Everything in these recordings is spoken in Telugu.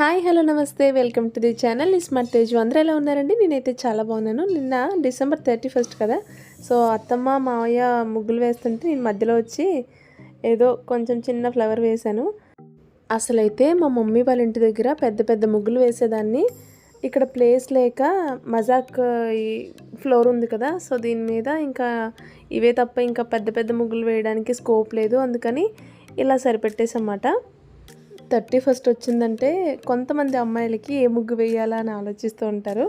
హాయ్ హలో నమస్తే welcome to the channel smart Teju. అందరూ ఎలా ఉన్నారండి? నేనైతే చాలా బాగున్నాను. నిన్న డిసెంబర్ 31 కదా, సో అత్తమ్మ మావయ్య ముగ్గులు వేస్తుంటే నేను మధ్యలో వచ్చి ఏదో కొంచెం చిన్న ఫ్లవర్ వేశాను. అసలైతే మా మమ్మీ వాళ్ళ ఇంటి దగ్గర పెద్ద పెద్ద ముగ్గులు వేసేదాన్ని. ఇక్కడ ప్లేస్ లేక మజాక్ ఈ ఫ్లోర్ ఉంది కదా, సో దీని మీద ఇంకా ఇవే తప్ప ఇంకా పెద్ద పెద్ద ముగ్గులు వేయడానికి స్కోప్ లేదు. అందుకని ఇలా సరిపెట్టేసన్నమాట. 31 వచ్చిందంటే కొంతమంది అమ్మాయిలకి ఏ ముగ్గు వేయాలా అని ఆలోచిస్తూ ఉంటారు.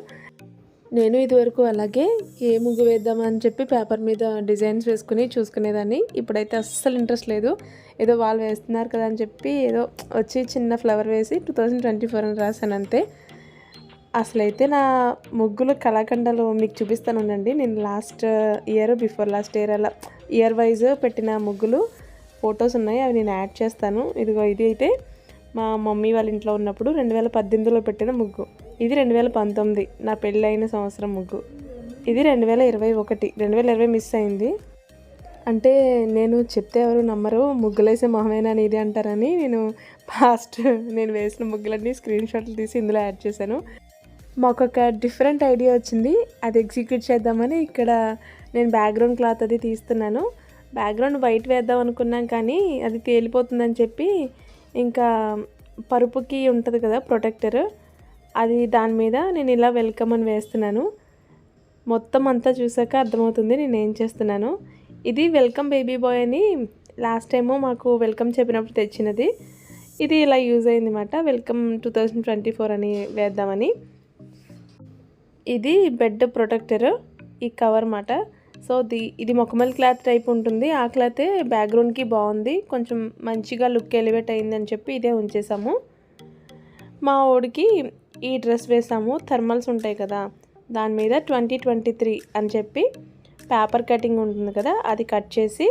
నేను ఇదివరకు అలాగే ఏ ముగ్గు వేద్దామా అని చెప్పి పేపర్ మీద డిజైన్స్ వేసుకుని చూసుకునేదాన్ని. ఇప్పుడైతే అస్సలు ఇంట్రెస్ట్ లేదు. ఏదో వాళ్ళు వేస్తున్నారు కదా అని చెప్పి ఏదో వచ్చి చిన్న ఫ్లవర్ వేసి 2024 అని రాశాను అంతే. అసలైతే నా ముగ్గులు కళాఖండాలు మీకు చూపిస్తాను ఉండండి. నేను last year before last year అలా ఇయర్ వైజ్ పెట్టిన ముగ్గులు ఫొటోస్ ఉన్నాయి, అవి నేను యాడ్ చేస్తాను. ఇదిగో ఇది అయితే మా మమ్మీ వాళ్ళ ఇంట్లో ఉన్నప్పుడు 2018లో పెట్టిన ముగ్గు. ఇది 2019 నా పెళ్ళైన సంవత్సరం ముగ్గు. ఇది 2020 మిస్ అయింది. అంటే నేను చెప్తే ఎవరు నమ్మరు, ముగ్గులేసే మొహమేనా అని ఇది అంటారని నేను వేసిన ముగ్గులన్నీ స్క్రీన్ షాట్లు తీసి ఇందులో యాడ్ చేశాను. మాకు ఒక డిఫరెంట్ ఐడియా వచ్చింది, అది ఎగ్జిక్యూట్ చేద్దామని ఇక్కడ నేను బ్యాక్గ్రౌండ్ క్లాత్ అది తీస్తున్నాను. బ్యాక్గ్రౌండ్ వైట్ వేద్దాం అనుకున్నాం కానీ అది తేలిపోతుందని చెప్పి ఇంకా పరుపుకి ఉంటుంది కదా ప్రొటెక్టర్, అది దాని మీద నేను ఇలా వెల్కమ్ అని వేస్తున్నాను. మొత్తం అంతా చూసాక అర్థమవుతుంది నేను ఏం చేస్తున్నాను. ఇది వెల్కమ్ బేబీ బాయ్ అని లాస్ట్ టైము మాకు వెల్కమ్ చెప్పినప్పుడు తెచ్చినది. ఇది ఇలా యూజ్ అయింది అన్నమాట. వెల్కమ్ 2024 అని వేద్దామని. ఇది బెడ్ ప్రొటెక్టర్, ఈ కవర్ మాట. సో ఇది మొక్కమల్ క్లాత్ టైప్ ఉంటుంది. ఆ క్లాతే బ్యాక్గ్రౌండ్కి బాగుంది, కొంచెం మంచిగా లుక్ ఎలివేట్ అయింది అని చెప్పి ఇదే ఉంచేసాము. మా ఓడికి ఈ డ్రెస్ వేసాము. థర్మల్స్ ఉంటాయి కదా, దాని మీద 2023 అని చెప్పి పేపర్ కటింగ్ ఉంటుంది కదా, అది కట్ చేసి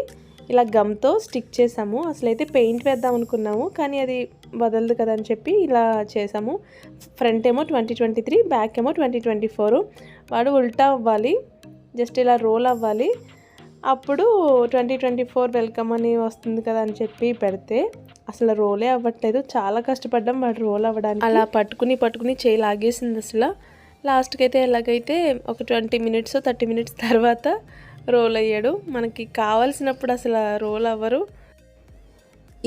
ఇలా గమ్తో స్టిక్ చేసాము. అసలైతే పెయింట్ వేద్దాం అనుకున్నాము కానీ అది వదలదు కదా అని చెప్పి ఇలా చేసాము. ఫ్రంట్ ఏమో 2023, బ్యాక్ ఏమో 2024. వాడు ఉల్టా అవ్వాలి, జస్ట్ ఇలా రోల్ అవ్వాలి, అప్పుడు 2024 వెల్కమ్ అని వస్తుంది కదా అని చెప్పి పెడితే అసలు రోలే అవ్వట్లేదు. చాలా కష్టపడ్డాం వాడు రోల్ అవ్వడానికి. అలా పట్టుకుని చేయి లాగేసింది అసలు. లాస్ట్కి అయితే ఎలాగైతే ఒక 20 మినిట్స్ 30 మినిట్స్ తర్వాత రోల్ అయ్యాడు. మనకి కావాల్సినప్పుడు అసలు రోల్ అవ్వరు.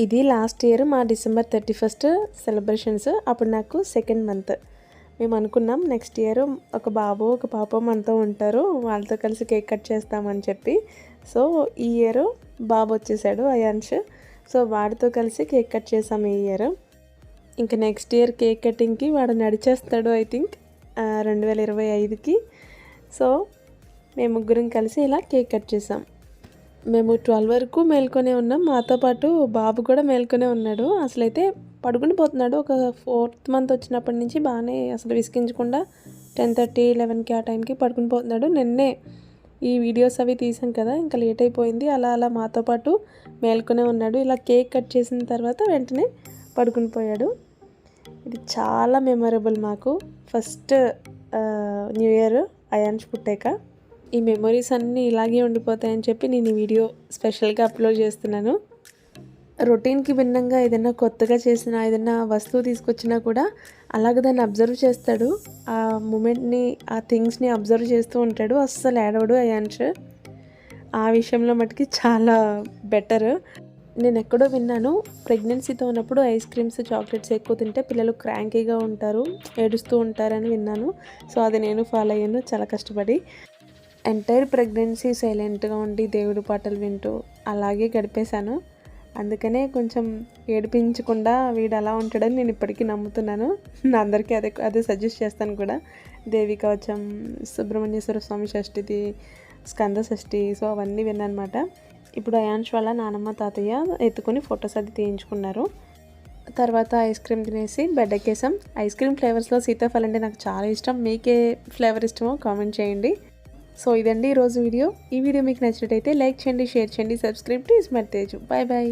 ఇది లాస్ట్ ఇయర్ మా డిసెంబర్ 31 సెలబ్రేషన్స్. అప్పుడు నాకు 2nd మంత్. మేము అనుకున్నాం నెక్స్ట్ ఇయర్ ఒక బాబు ఒక పాప మనతో ఉంటారు, వాళ్ళతో కలిసి కేక్ కట్ చేస్తామని చెప్పి. సో ఈ ఇయర్ బాబు వచ్చేసాడు అయాన్ష్. సో వాడితో కలిసి కేక్ కట్ చేసాము ఈ ఇయర్. ఇంకా నెక్స్ట్ ఇయర్ కేక్ కటింగ్కి వాడు నడిచేస్తాడు ఐ థింక్ 2025కి. సో మేము ముగ్గురం కలిసి ఇలా కేక్ కట్ చేసాం. మేము 12 వరకు మేల్కొనే ఉన్నాం. మాతో పాటు బాబు కూడా మేల్కొనే ఉన్నాడు. అసలైతే పడుకుని పోతున్నాడు. ఒక 4th మంత్ వచ్చినప్పటి నుంచి బాగానే అసలు విసిగించకుండా 10:30, 11కి ఆ టైంకి పడుకుని పోతున్నాడు. నిన్నే ఈ వీడియోస్ అవి తీసాం కదా, ఇంకా లేట్ అయిపోయింది. అలా మాతో పాటు మేల్కొనే ఉన్నాడు. ఇలా కేక్ కట్ చేసిన తర్వాత వెంటనే పడుకుని పోయాడు. ఇది చాలా మెమొరబుల్ మాకు. ఫస్ట్ న్యూ ఇయర్ అయాన్ష్ పుట్టాక. ఈ మెమొరీస్ అన్నీ ఇలాగే ఉండిపోతాయని చెప్పి నేను ఈ వీడియో స్పెషల్గా అప్లోడ్ చేస్తున్నాను. రొటీన్కి భిన్నంగా ఏదైనా కొత్తగా చేసినా, ఏదైనా వస్తువు తీసుకొచ్చినా కూడా అలాగే దాన్ని అబ్జర్వ్ చేస్తాడు. ఆ మూమెంట్ని, ఆ థింగ్స్ని అబ్జర్వ్ చేస్తూ ఉంటాడు. అస్సలు ఏడవడు అయాన్ష్. ఆ విషయంలో మటుకి చాలా బెటర్. నేను ఎక్కడో విన్నాను, ప్రెగ్నెన్సీతో ఉన్నప్పుడు ఐస్ క్రీమ్స్ చాక్లెట్స్ ఎక్కువ తింటే పిల్లలు క్రాంకీగా ఉంటారు, ఏడుస్తూ ఉంటారని విన్నాను. సో అది నేను ఫాలో అయ్యాను చాలా కష్టపడి. ఎంటైర్ ప్రెగ్నెన్సీ సైలెంట్గా ఉండి దేవుడి పాటలు వింటూ అలాగే గడిపేశాను. అందుకనే కొంచెం ఏడిపించకుండా వీడు అలా ఉంటాడని నేను ఇప్పటికీ నమ్ముతున్నాను. అందరికీ అదే సజెస్ట్ చేస్తాను కూడా. దేవి కవచం, సుబ్రహ్మణ్యేశ్వర స్వామి షష్ఠిది, స్కంద షష్ఠి, సో అవన్నీ విన్నమాట. ఇప్పుడు అయాన్ష్ వాళ్ళ నానమ్మ తాతయ్య ఎత్తుకొని ఫొటోస్ అది తీయించుకున్నారు. తర్వాత ఐస్ క్రీమ్ తినేసి బెడ్ ఎక్కేసాం. ఐస్ క్రీమ్ ఫ్లేవర్స్లో సీతాఫలం అంటే నాకు చాలా ఇష్టం. మీకే ఫ్లేవర్ ఇష్టమో కామెంట్ చేయండి. సో ఇదండి ఈరోజు వీడియో. ఈ వీడియో మీకు నచ్చినట్టయితే లైక్ చేయండి, షేర్ చేయండి, subscribe to smart Teju. Bye bye.